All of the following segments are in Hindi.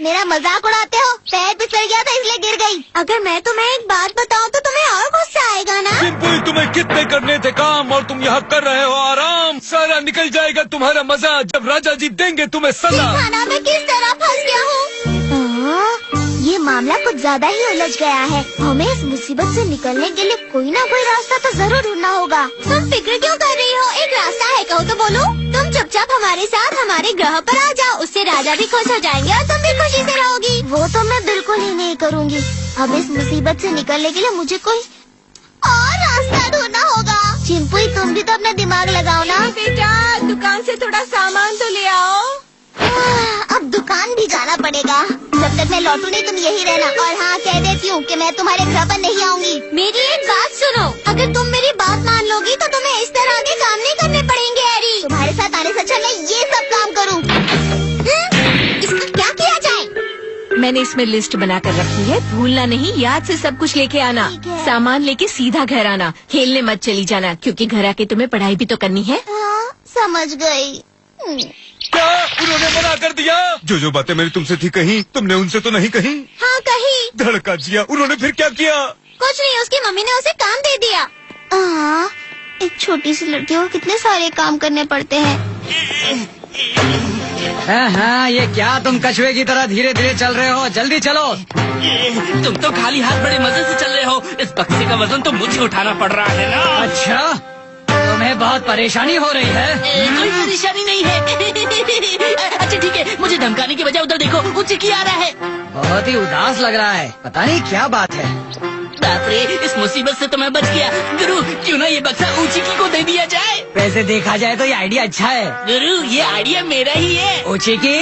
मेरा मजाक उड़ाते हो? पैर फिसल गया था इसलिए गिर गई। अगर मैं तुम्हें एक बात बताऊं तो तुम्हें और गुस्सा आएगा ना? चिंपुई, तुम्हें कितने करने थे काम और तुम यहाँ कर रहे हो आराम। सारा निकल जाएगा तुम्हारा मजा जब राजा जी देंगे तुम्हें सजा। खाना में किस तरह फंस गया हूँ? ये मामला कुछ ज्यादा ही उलझ गया है। हमें इस मुसीबत से निकलने के लिए कोई ना कोई रास्ता तो जरूर ढूंढना होगा। तुम फिक्र क्यों कर रही हो? एक रास्ता है, कहो तो बोलो। तुम चुपचाप हमारे साथ हमारे ग्रह पर आ जाओ, उससे राजा भी खुश हो जाएंगे और तुम भी खुशी से रहोगी। वो तो मैं बिल्कुल ही नहीं करूँगी। अब इस मुसीबत से निकलने के लिए मुझे कोई और रास्ता ढूंढना होगा। चिंपुई, तुम भी तो अपना दिमाग लगाओ ना। बेटा, दुकान से थोड़ा सामान तो ले आओ। अब दुकान भी जाना पड़ेगा। जब तक मैं लौटू नहीं तुम यही रहना। और हाँ, कह देती हूँ कि मैं तुम्हारे घर पर नहीं आऊंगी। मेरी एक बात सुनो, अगर तुम मेरी बात मान लोगी तो तुम्हें इस तरह के काम नहीं करने पड़ेंगे। हैरी, तुम्हारे साथ आने से अच्छा मैं ये सब काम करूँ। इसका क्या किया जाए? मैंने इसमें लिस्ट बनाकर रखी है, भूलना नहीं, याद से सब कुछ लेके आना। सामान लेके सीधा घर आना, खेलने मत चली जाना, क्योंकि घर आके तुम्हें पढ़ाई भी तो करनी है। हाँ, समझ गई। क्या उन्होंने मना कर दिया? जो बातें मैंने तुमसे थी कही, तुमने उनसे तो नहीं कही? हाँ, कही। धड़का दिया। उन्होंने फिर क्या किया? कुछ नहीं, उसकी मम्मी ने उसे काम दे दिया। एक छोटी सी लड़की को कितने सारे काम करने पड़ते हैं। हाँ, ये क्या तुम कछुए की तरह धीरे धीरे चल रहे हो? जल्दी चलो। तुम तो खाली हाथ बड़े मजे से चल रहे हो। इस बक्से का वजन तो मुझे उठाना पड़ रहा है ना। अच्छा, तुम्हें बहुत परेशानी हो रही है? कोई परेशानी नहीं है। अच्छा ठीक है, मुझे धमकाने की बजाय उधर देखो, उचिकी आ रहा है। बहुत ही उदास लग रहा है, पता नहीं क्या बात है। बाप रे, इस मुसीबत से तो मैं बच गया। गुरु, क्यों ना ये बक्सा उचिकी को दे दिया जाए? वैसे देखा जाए तो ये आइडिया अच्छा है। गुरु, ये आइडिया मेरा ही है। उचिकी,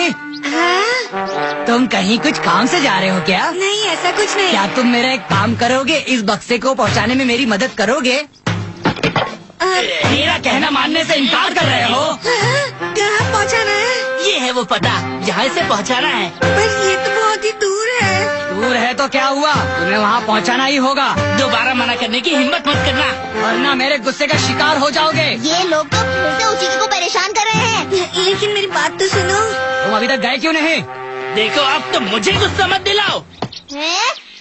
हाँ? तुम कहीं कुछ काम से जा रहे हो क्या? नहीं, ऐसा कुछ नहीं। क्या तुम मेरा एक काम करोगे? इस बक्से को पहुंचाने में मेरी मदद करोगे? मेरा कहना मानने से इनकार कर रहे हो? कहाँ पहुँचाना है? ये है वो पता, जहाँ इसे पहुँचाना है। पर ये तो बहुत ही दूर है। दूर है तो क्या हुआ, तुम्हें वहाँ पहुँचाना ही होगा। दोबारा मना करने की हिम्मत मत करना, वरना मेरे गुस्से का शिकार हो जाओगे। ये लोग तो फिर से उचिकी को परेशान कर रहे हैं। लेकिन मेरी बात तो सुनो। तुम अभी तक गए क्यों नहीं? देखो अब तो मुझे गुस्सा मत दिलाओ।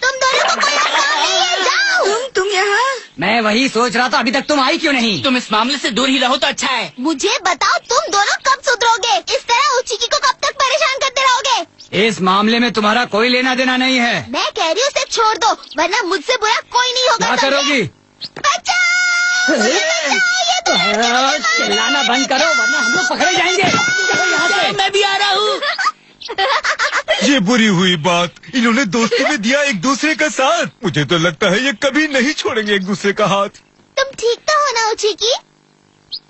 तुम दोनों को कोई और काम नहीं है, जाओ। तुम यहाँ? मैं वही सोच रहा था, अभी तक तुम आई क्यों नहीं? तुम इस मामले से दूर ही रहो तो अच्छा है। मुझे बताओ, तुम दोनों कब सुधरोगे? इस तरह उचिकी को कब तक परेशान करते रहोगे? इस मामले में तुम्हारा कोई लेना देना नहीं है। मैं कह रही हूँ उसे छोड़ दो, वरना मुझसे बुरा कोई नहीं होगा। क्या करोगी? बचाओ! मुझे बचाओ, ये तो चिल्लाना बंद करो, वरना हम लोग पकड़े जाएंगे। चलो यहाँ से। मैं भी आ रहा हूँ। ये बुरी हुई बात, इन्होंने दोस्ती में दिया एक दूसरे का साथ। मुझे तो लगता है ये कभी नहीं छोड़ेंगे एक दूसरे का हाथ। तुम ठीक तो हो ना उचिकी?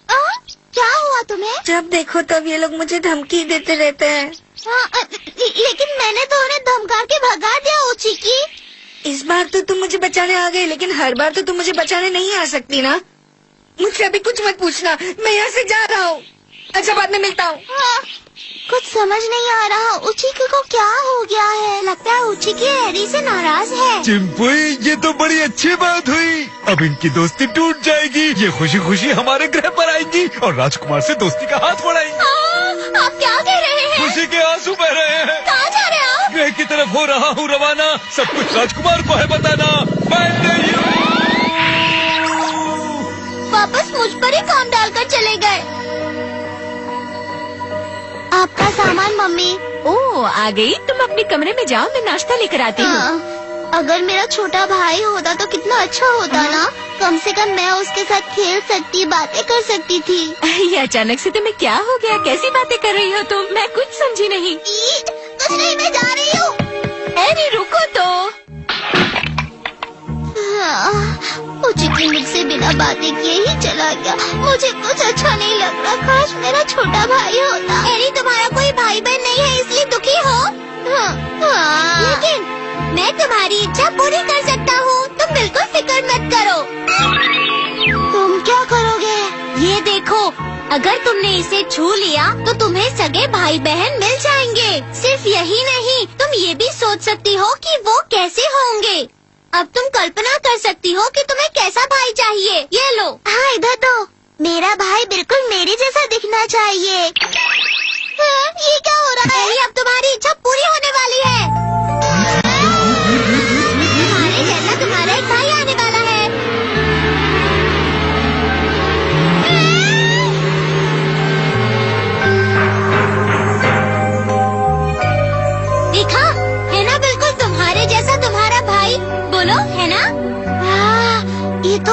क्या हुआ तुम्हें? जब देखो तब ये लोग मुझे धमकी देते रहते हैं। लेकिन मैंने तो उन्हें धमका के भगा दिया उचिकी। इस बार तो तुम मुझे बचाने आ गए, लेकिन हर बार तो तुम मुझे बचाने नहीं आ सकती ना। मुझसे अभी कुछ मत पूछना, मैं यहाँ से जा रहा हूँ। अच्छा, बाद में मिलता हूँ। कुछ समझ नहीं आ रहा, उचिकी को क्या हो गया है? लगता है उचिकी हैरी से नाराज है। चिंपुई, ये तो बड़ी अच्छी बात हुई। अब इनकी दोस्ती टूट जाएगी। ये खुशी खुशी हमारे ग्रह पर आएंगी और राजकुमार से दोस्ती का हाथ बढ़ाएंगी। आप क्या कह रहे हैं? खुशी के आंसू बह रहे हैं। कहाँ जा रहे हैं आप? ग्रह की तरफ हो रहा हूँ रवाना। सब कुछ राजकुमार को है बताना। मैं नहीं हूँ। वापस मुझ पर ही काम डालकर चले गए। आपका सामान मम्मी। ओह, आ गई? तुम अपने कमरे में जाओ, मैं नाश्ता लेकर आती हूँ। अगर मेरा छोटा भाई होता तो कितना अच्छा होता ना। कम से कम मैं उसके साथ खेल सकती, बातें कर सकती थी। ये अचानक से तुम्हें क्या हो गया? कैसी बातें कर रही हो तुम? मैं कुछ समझी नहीं। कुछ नहीं, मैं जा रही हूँ। अरे रुको तो। उचिकी मुझसे बिना बातें किए ही चला गया। मुझे कुछ अच्छा नहीं लग रहा। काश मेरा छोटा भाई होता। हैरी, तुम्हारा कोई भाई बहन नहीं है इसलिए दुखी हो? लेकिन मैं तुम्हारी इच्छा पूरी कर सकता हूँ। तुम बिल्कुल फिक्र मत करो। तुम क्या करोगे? ये देखो, अगर तुमने इसे छू लिया तो तुम्हें सगे भाई बहन मिल जाएंगे। सिर्फ यही नहीं, तुम ये भी सोच सकती हो कि वो कैसे होंगे। अब तुम कल्पना कर सकती हो कि तुम्हें कैसा भाई चाहिए। ये लो। हाँ, इधर दो। मेरा भाई बिल्कुल मेरे जैसा दिखना चाहिए। ये क्या हो रहा है? अब तुम्हारी इच्छा पूरी होने वाली है।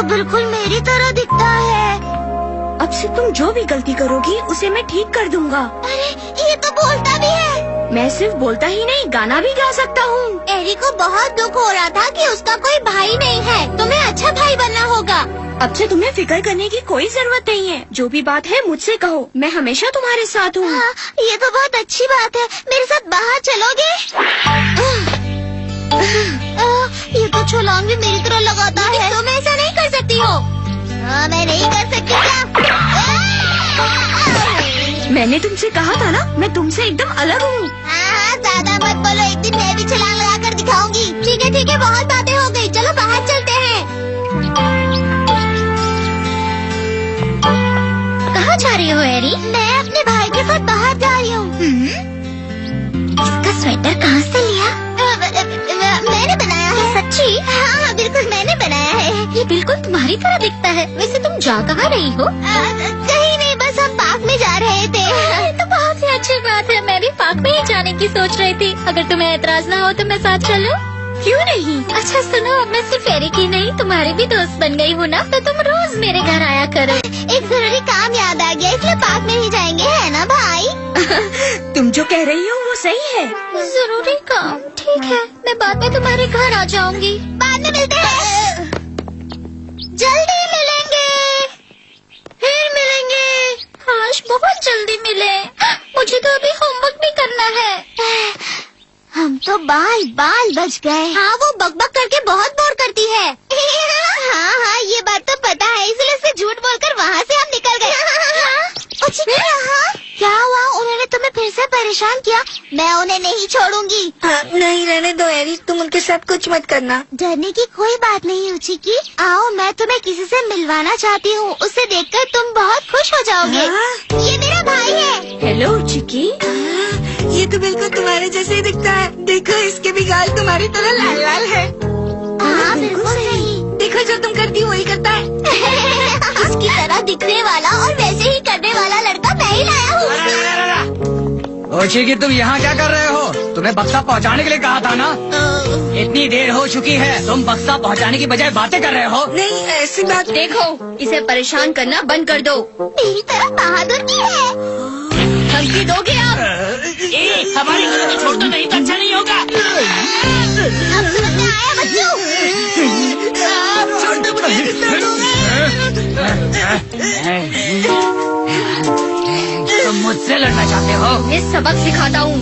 तो बिल्कुल मेरी तरह दिखता है। अब से तुम जो भी गलती करोगी उसे मैं ठीक कर दूंगा। अरे ये तो बोलता भी है। मैं सिर्फ बोलता ही नहीं, गाना भी गा सकता हूँ। एरी को बहुत दुख हो रहा था कि उसका कोई भाई नहीं है। तुम्हें अच्छा भाई बनना होगा। अब से तुम्हें फिक्र करने की कोई जरूरत नहीं है। जो भी बात है मुझसे कहो, मैं हमेशा तुम्हारे साथ हूँ। हाँ, ये तो बहुत अच्छी बात है। मेरे साथ बाहर चलोगे? ये तो छलांग भी मेरी तरह लगाता है। तुम ऐसा नहीं कर सकती हो। हाँ, मैं नहीं कर सकती क्या? मैंने तुमसे कहा था ना, मैं तुमसे एकदम अलग हूँ। हाँ, ज्यादा मत बोलो। एक दिन मैं भी छलांग लगा कर दिखाऊंगी। ठीक है, बहुत बातें हो गई। चलो बाहर चलते हैं। कहाँ जा रही हो एरी? मैं अपने भाई के साथ बाहर जा रही हूँ। इसका स्वेटर कहाँ से लिया? मैंने बनाया है। सच्ची? हाँ, बिल्कुल मैंने बनाया है। ये बिल्कुल तुम्हारी तरह दिखता है। वैसे तुम जा कहाँ रही हो? कहीं नहीं, बस हम पार्क में जा रहे थे। ये तो बहुत ही अच्छी बात है। मैं भी पार्क में ही जाने की सोच रही थी। अगर तुम्हें एतराज ना हो तो मैं साथ चलूं? क्यों नहीं? अच्छा सुनो, अब मैं सिर्फ एरी की नहीं तुम्हारी भी दोस्त बन गई हूँ ना, तो तुम रोज मेरे घर आया करो। एक जरूरी काम याद आ गया, इसलिए पार्क में ही जाएंगे, है ना भाई? तुम जो कह रही हो वो सही है। जरूरी काम? ठीक है, मैं बाद में तुम्हारे घर आ जाऊंगी। बाद में मिलते हैं। जल्दी मिलेंगे। फिर मिलेंगे। काश बहुत जल्दी मिले। मुझे तो अभी होमवर्क भी करना है। हम तो बाल बच गए। हाँ, वो बकबक करके बहुत बोर करती है। हाँ, ये बात तो पता है, इसलिए से झूठ बोलकर वहाँ से हम निकल गए। क्या हुआ? उन्होंने तुम्हें फिर से परेशान किया? मैं उन्हें नहीं छोड़ूंगी। हाँ, नहीं रहने दो एरी, तुम उनके साथ कुछ मत करना। डरने की कोई बात नहीं उचिकी। आओ, मैं तुम्हें किसी से मिलवाना चाहती हूँ। उसे देखकर तुम बहुत खुश हो जाओगे। हाँ? ये मेरा भाई है। हेलो चिकी। ये तो बिल्कुल तुम्हारे जैसे ही दिखता है। देखो, इसके भी गाल तुम्हारी तरह लाल लाल है। हाँ, बिल्कुल सही। देखो, जो तुम करती हो वही करता है। उसकी तरह दिखने वाला और वैसे ही करने वाला लड़का मैं ही लाया हूँ। ओछी की तुम यहाँ क्या कर रहे हो? तुम्हें बक्सा पहुँचाने के लिए कहा था ना। इतनी देर हो चुकी है, तुम बक्सा पहुँचाने की बजाय बातें कर रहे हो। नहीं, ऐसी बात। देखो, इसे परेशान करना बंद कर दो। मेरी तरह बहादुर की है। धमकी दोगे आप? हमारी मदद छोड़ दो, नहीं तो अच्छा नहीं होगा। अब समझ में आया बच्चों? छोड़ दो तुम मुझसे लड़ना चाहते हो? मैं सबक सिखाता हूँ।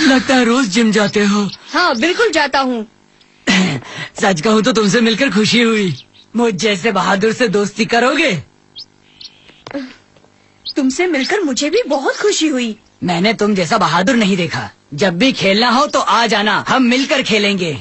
लगता है रोज जिम जाते हो। हाँ, बिल्कुल जाता हूँ। सच कहूँ तो तुमसे मिलकर खुशी हुई। मुझ जैसे बहादुर से दोस्ती करोगे? तुमसे मिलकर मुझे भी बहुत खुशी हुई। मैंने तुम जैसा बहादुर नहीं देखा। जब भी खेलना हो तो आ जाना, हम मिलकर खेलेंगे।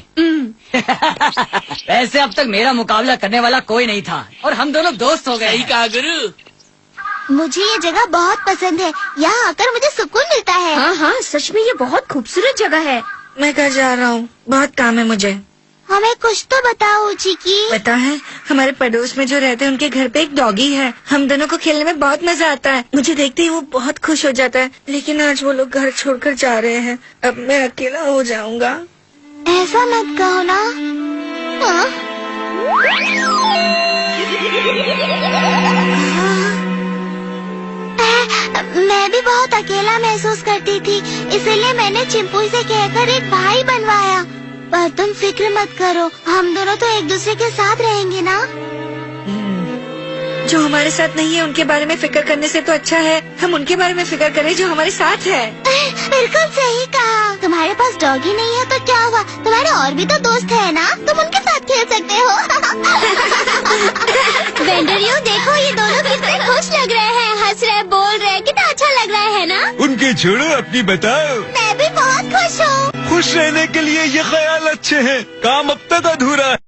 वैसे अब तक मेरा मुकाबला करने वाला कोई नहीं था और हम दोनों दोस्त हो गए। सही कहा गुरु। मुझे ये जगह बहुत पसंद है। यहाँ आकर मुझे सुकून मिलता है। हाँ, सच में ये बहुत खूबसूरत जगह है। मैं घर जा रहा हूँ, बहुत काम है मुझे। हमें कुछ तो बताओ उचिकी। पता है, हमारे पड़ोस में जो रहते हैं उनके घर पे एक डॉगी है। हम दोनों को खेलने में बहुत मजा आता है। मुझे देखते ही वो बहुत खुश हो जाता है। लेकिन आज वो लोग घर छोड़कर जा रहे हैं। अब मैं अकेला हो जाऊंगा। ऐसा मत कहो ना। हाँ? मैं भी बहुत अकेला महसूस करती थी, इसलिए मैंने चिंपू से कहकर एक भाई बनवाया। पर तुम फिक्र मत करो, हम दोनों तो एक दूसरे के साथ रहेंगे ना। जो हमारे साथ नहीं है उनके बारे में फिक्र करने से तो अच्छा है हम उनके बारे में फिक्र करें जो हमारे साथ है। बिल्कुल सही कहा। तुम्हारे पास डॉगी नहीं है तो क्या हुआ, तुम्हारे और भी तो दोस्त है ना, तुम उनके साथ खेल सकते हो। वेंडरियो, देखो ये दोनों कितने खुश लग रहे हैं, हंस रहे, बोल रहे, कितना अच्छा लग रहा है ना। उनके छोड़ो, अपनी बताओ। मैं भी बहुत खुश हूँ। खुश रहने के लिए ये ख्याल अच्छे हैं, काम अब तक अधूरा है।